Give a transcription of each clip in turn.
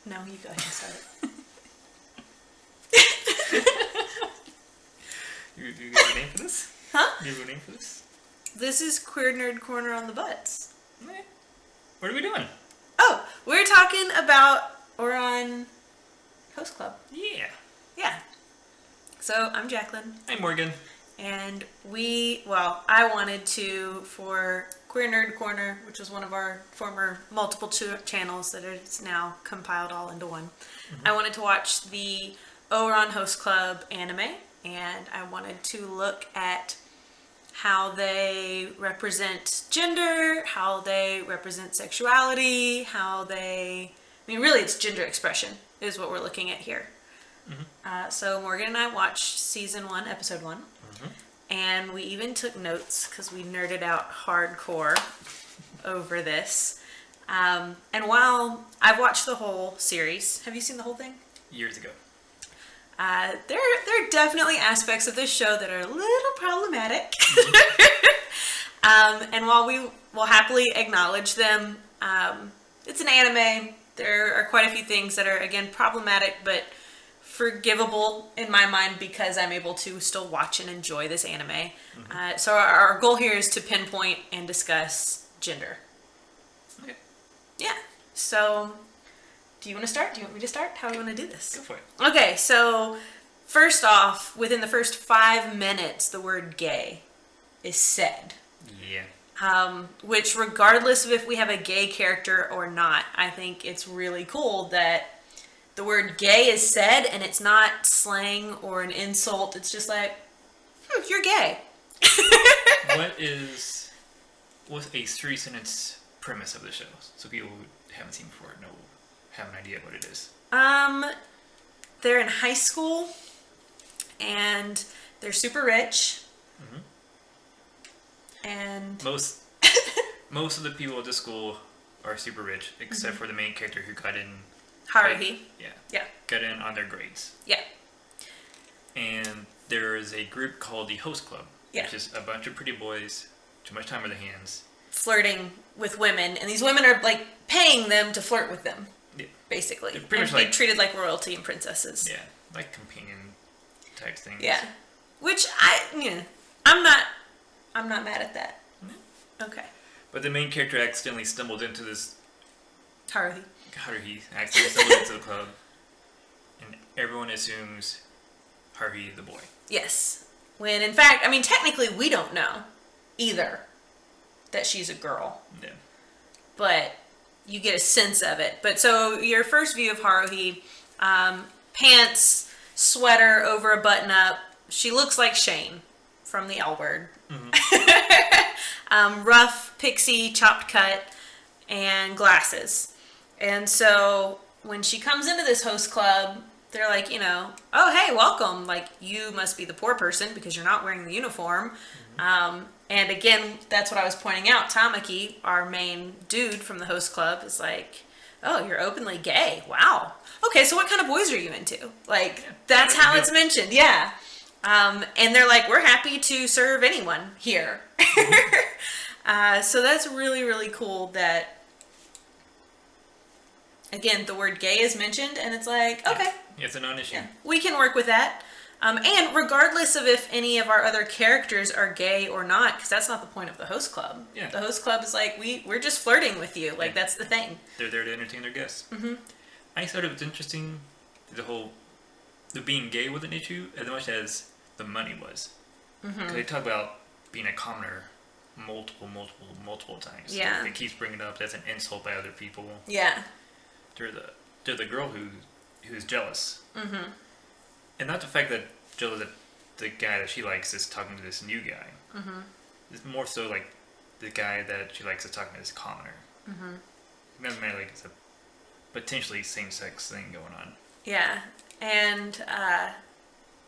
No, you go ahead and start it. You got a name for this? Huh? You have a name for this? This is Queer Nerd Corner on the Butts. Okay. What are we doing? Oh, we're talking about Ouran Host Club. Yeah. Yeah. So, I'm Jaclyn. I'm Morgan. And I wanted to, for Queer Nerd Corner, which was one of our former multiple channels that is now compiled all into one, I wanted to watch the Ouran Host Club anime, and I wanted to look at how they represent gender, how they represent sexuality, really it's gender expression is what we're looking at here. So Morgan and I watched season 1, episode 1, and we even took notes because we nerded out hardcore over this. And while I've watched the whole series, have you seen the whole thing? Years ago. There are definitely aspects of this show that are a little problematic. And while we will happily acknowledge them, it's an anime. There are quite a few things that are, again, problematic, but forgivable in my mind because I'm able to still watch and enjoy this anime. So our goal here is to pinpoint and discuss gender. Okay. Yeah. So, do you want to start? Do you want me to start? How do you want to do this? Go for it. Okay, so first off, within the first 5 minutes, the word gay is said. Yeah. Which, regardless of if we have a gay character or not, I think it's really cool that the word gay is said and it's not slang or an insult. It's just like, you're gay. What's a 3-sentence premise of the show? So people who haven't seen before have an idea what it is. They're in high school and they're super rich. And most of the people at the school are super rich, except for the main character who got in. Haruhi. Yeah. Got in on their grades. Yeah. And there is a group called the Host Club, Yeah. which is a bunch of pretty boys, too much time on their hands. Flirting with women, and these women are like paying them to flirt with them. Yeah. Basically. They're pretty much they're like treated like royalty and princesses. Yeah, like companion type things. Yeah. Which I'm not mad at that. Okay. But the main character accidentally stumbled into this. Haruhi Accidentally stumbled into the club, and everyone assumes Haruhi the boy. Yes. When in fact, technically we don't know either that she's a girl. Yeah. But you get a sense of it. But so your first view of Haruhi, pants, sweater over a button up. She looks like Shane from the L Word. Rough, pixie, chopped cut, and glasses. And so when she comes into this host club, they're like, oh, hey, welcome. Like, you must be the poor person because you're not wearing the uniform. And again, that's what I was pointing out. Tamaki, our main dude from the host club, is like, oh, you're openly gay. Wow. Okay, so what kind of boys are you into? Like, that's how it's mentioned. Yeah. And they're like, we're happy to serve anyone here. So that's really, really cool that, again, the word gay is mentioned, and it's like, okay. Yeah, it's a non-issue. Yeah, we can work with that. And regardless of if any of our other characters are gay or not, because that's not the point of the host club. Yeah. The host club is like, we're just flirting with you. Like, that's the thing. They're there to entertain their guests. I thought it was interesting, the being gay was an issue as much as the money was. Because they talk about being a commoner multiple times. Yeah. It keeps bringing it up as an insult by other people. Yeah. There's the girl who's jealous. And not the fact that the guy that she likes is talking to this new guy. It's more so like the guy that she likes is talking to this commoner. It doesn't matter, like, it's a potentially same-sex thing going on. Yeah. And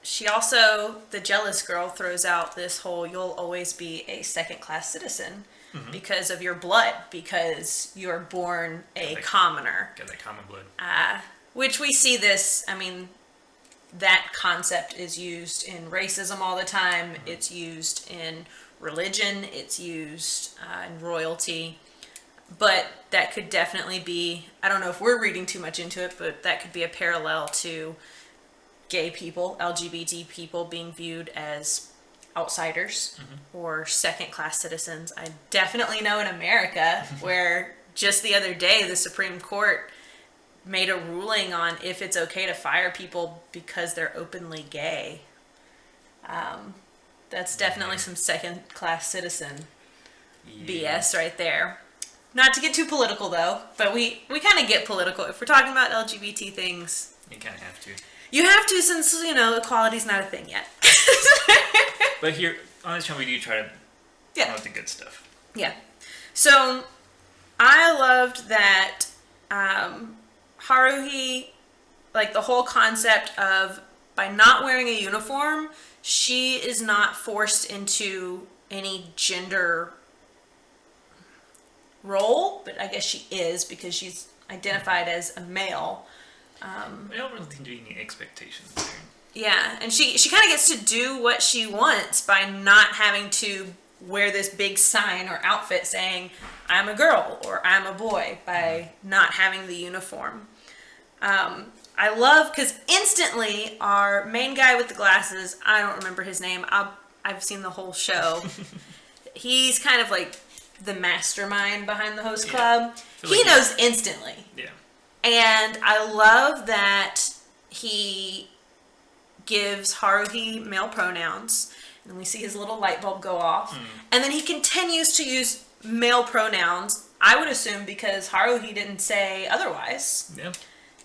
she also, the jealous girl, throws out this whole, you'll always be a second-class citizen because of your blood, because you're born a commoner. Got that common blood. Which we see this, that concept is used in racism all the time. It's used in religion. It's used in royalty. But that could definitely be, I don't know if we're reading too much into it, but that could be a parallel to gay people, LGBT people being viewed as outsiders or second-class citizens. I definitely know in America where just the other day the Supreme Court made a ruling on if it's okay to fire people because they're openly gay. That's definitely some second-class citizen BS right there. Not to get too political though, but we kind of get political. If we're talking about LGBT things, You kind of have to. you have to, since, equality's not a thing yet. But here, on this channel, we do try to promote the good stuff. Yeah. So, I loved that Haruhi, like the whole concept of by not wearing a uniform, she is not forced into any gender role, but I guess she is because she's identified as a male. I don't really think there's any expectations there. Yeah, and she kind of gets to do what she wants by not having to wear this big sign or outfit saying, I'm a girl or I'm a boy, by not having the uniform. I love, because instantly our main guy with the glasses, I don't remember his name, I've seen the whole show. He's kind of like the mastermind behind the host club. He knows instantly. Yeah. And I love that he gives Haruhi male pronouns, and then we see his little light bulb go off, and then he continues to use male pronouns, I would assume because Haruhi didn't say otherwise. Yeah.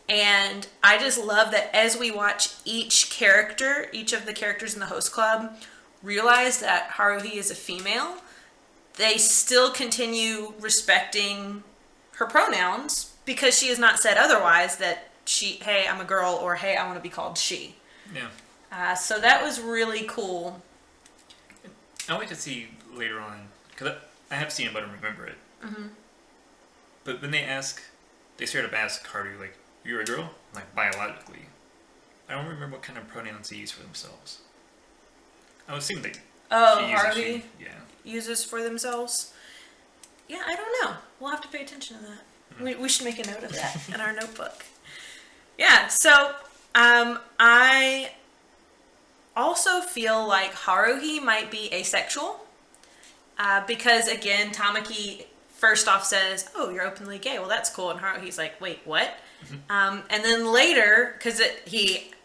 And I just love that as we watch each of the characters in the host club realize that Haruhi is a female, they still continue respecting her pronouns because she has not said otherwise that hey, I'm a girl, or hey, I want to be called she. Yeah. So that was really cool. I wait to see later on, because I have seen it, but I don't remember it. But when they straight up ask Haruhi, like, you're a girl? Like, biologically. I don't remember what kind of pronouns they use for themselves. I was thinking Haruhi yeah. uses for themselves? Yeah, I don't know. We'll have to pay attention to that. We should make a note of that in our notebook. Yeah, so I also feel like Haruhi might be asexual because, again, Tamaki first off says, oh, you're openly gay. Well, that's cool. And Haruhi's like, wait, what? And then later, because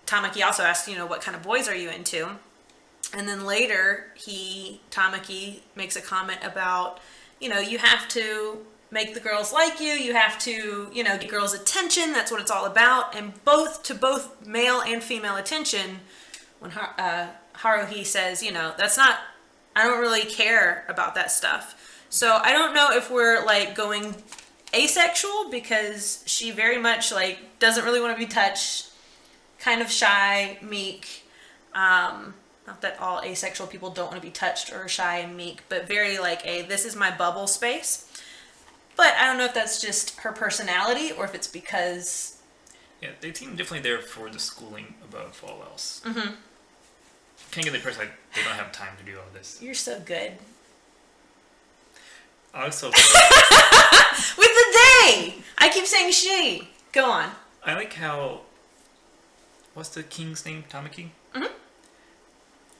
Tamaki also asked, what kind of boys are you into? And then later, Tamaki makes a comment about, you have to make the girls like you. You have to, get girls' attention. That's what it's all about. And both male and female attention, when Haruhi says, that's not, I don't really care about that stuff. So I don't know if we're like going asexual because she very much like doesn't really want to be touched, kind of shy, meek. Not that all asexual people don't want to be touched or shy and meek, but very like this is my bubble space. But I don't know if that's just her personality or if it's because... Yeah, they seem definitely there for the schooling above all else. Can't get the impression like they don't have time to do all this. You're so good. Also, with the they! I keep saying she. Go on. I like how... What's the king's name? Tamaki?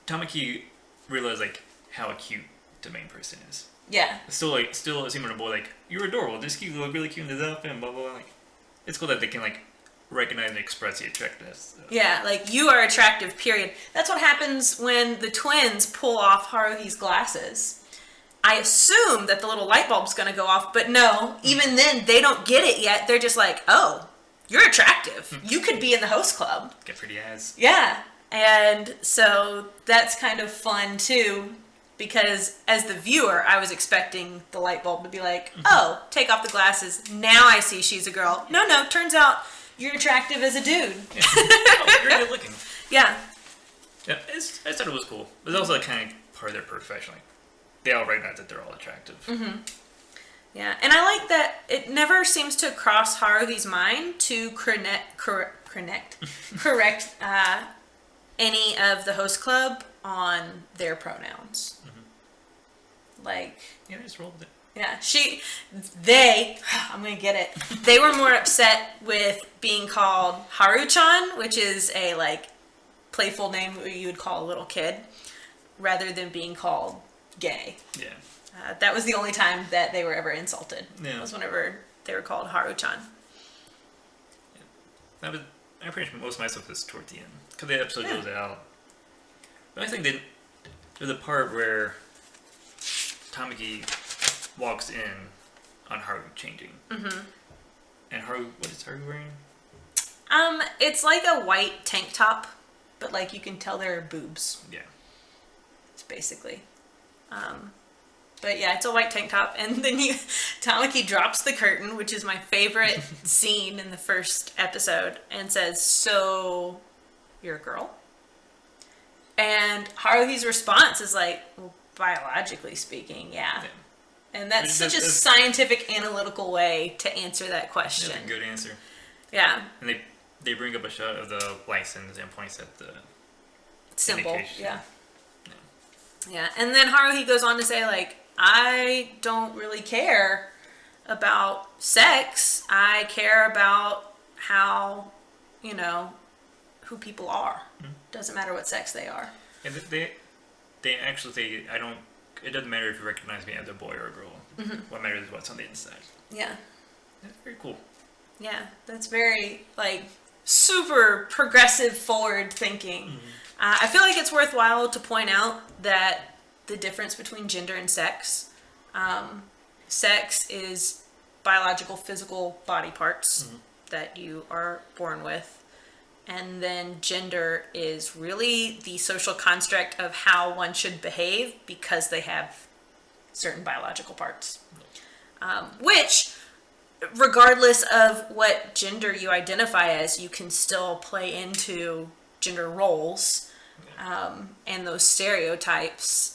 Tamaki realized like how cute the main person is. Yeah. Still assuming a boy like, you're adorable, this cute, you look really cute in this outfit, and blah blah blah. Like, it's cool that they can like recognize and express the attractiveness. So. Yeah, like you are attractive, period. That's what happens when the twins pull off Haruhi's glasses. I assume that the little light bulb's gonna go off, but no, even then they don't get it yet. They're just like, oh, you're attractive. You could be in the host club. Get pretty eyes. Yeah. And so that's kind of fun too, because as the viewer, I was expecting the light bulb to be like, oh, take off the glasses. Now I see she's a girl. No, turns out you're attractive as a dude. Yeah. Oh, you're good looking. Yeah. Yeah, I just thought it was cool. It was also like kind of part of their profession. Like, they all recognize that they're all attractive. Yeah, and I like that it never seems to cross Haruhi's mind to correct any of the host club on their pronouns. Like, Yeah, they just rolled with it. Yeah, I'm gonna get it. They were more upset with being called Haru-chan, which is a like playful name you would call a little kid, rather than being called gay. Yeah. That was the only time that they were ever insulted. Yeah. Was whenever they were called Haru-chan. Yeah. I pretty much most of my stuff is towards the end because the episode goes out. But I think there's a part where Tamaki walks in on Haru changing. Mm-hmm. And Haru, what is Haru wearing? It's like a white tank top, but like you can tell there are boobs. Yeah. It's basically. But yeah, it's a white tank top, and then Tamaki drops the curtain, which is my favorite scene in the first episode, and says, "So, you're a girl?" And Haruhi's response is like, "Well, biologically speaking, yeah." And that's such a scientific, analytical way to answer that question. That's a good answer. Yeah. And they bring up a shot of the license and points at the symbol. indication. Yeah. And then Haruhi goes on to say, like, I don't really care about sex. I care about how, who people are. Mm-hmm. Doesn't matter what sex they are. And they actually say, it doesn't matter if you recognize me as a boy or a girl. Mm-hmm. What matters is what's on the inside. Yeah. That's very cool. Yeah, that's very, super progressive, forward thinking. Mm-hmm. I feel like it's worthwhile to point out that the difference between gender and sex. Sex is biological, physical body parts that you are born with. And then gender is really the social construct of how one should behave because they have certain biological parts. Which, regardless of what gender you identify as, you can still play into gender roles and those stereotypes.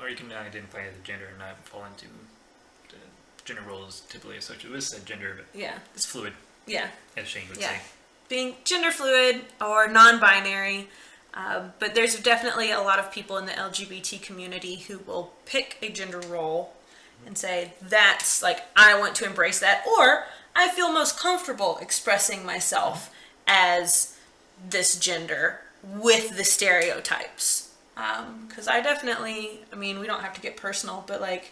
Or you can identify as a gender and not fall into the gender roles typically associated with said gender, but it's fluid. Yeah. As Shane would say. Being gender fluid or non-binary, but there's definitely a lot of people in the LGBT community who will pick a gender role and say, that's I want to embrace that, or I feel most comfortable expressing myself as this gender with the stereotypes. Because I definitely, we don't have to get personal, but I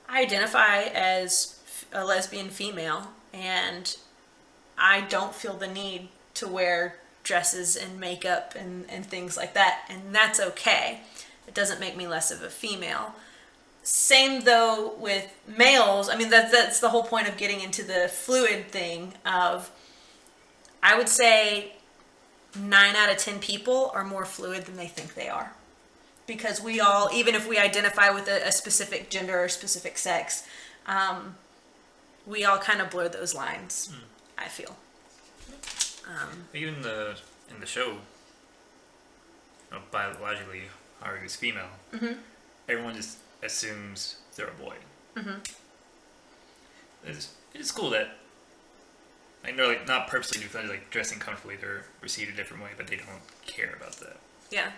identify as a lesbian female, and I don't feel the need to wear dresses and makeup and things like that, and that's okay. It doesn't make me less of a female. Same though with males. That's the whole point of getting into the fluid thing of, I would say 9 out of 10 people are more fluid than they think they are. Because we all, even if we identify with a specific gender or specific sex, we all kind of blur those lines, I feel. Even in the show, biologically, Haru's female. Mm-hmm. Everyone just assumes they're a boy. Mm-hmm. It's cool that I know, not purposely dressing comfortably, they're received a different way, but they don't care about that. Yeah.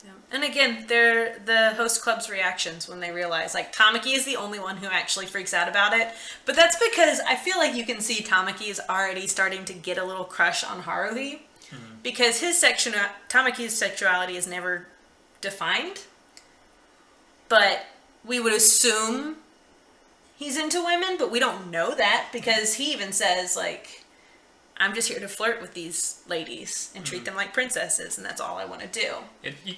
Yeah. And again, they're the host club's reactions when they realize, Tamaki is the only one who actually freaks out about it. But that's because I feel like you can see Tamaki is already starting to get a little crush on Haruhi. Mm-hmm. Because Tamaki's sexuality is never defined. But we would assume he's into women, but we don't know that because he even says, I'm just here to flirt with these ladies and treat them like princesses, and that's all I want to do.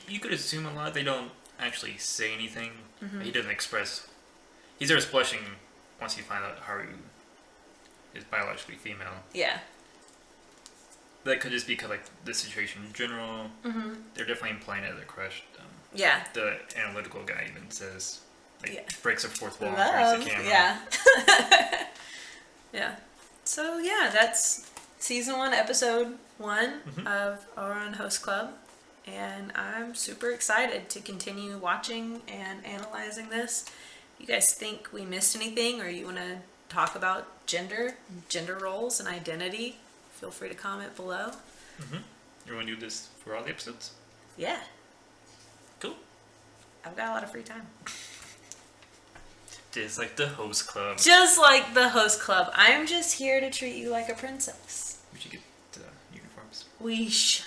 You could assume a lot. They don't actually say anything. Mm-hmm. He doesn't express. He starts blushing once he finds out Haru is biologically female. Yeah. That could just be because, the situation in general. Mm-hmm. They're definitely implying that they're crushed. Yeah. The analytical guy even says, breaks a fourth wall Love. and turns the camera. Yeah. Yeah. So, that's Season 1, Episode 1 of Ouran Host Club, and I'm super excited to continue watching and analyzing this. You guys think we missed anything, or you want to talk about gender roles, and identity? Feel free to comment below. Mm-hmm. You want to do this for all the episodes? Yeah. Cool. I've got a lot of free time. Just like the host club. Just like the host club. I'm just here to treat you like a princess. We should get uniforms. We should.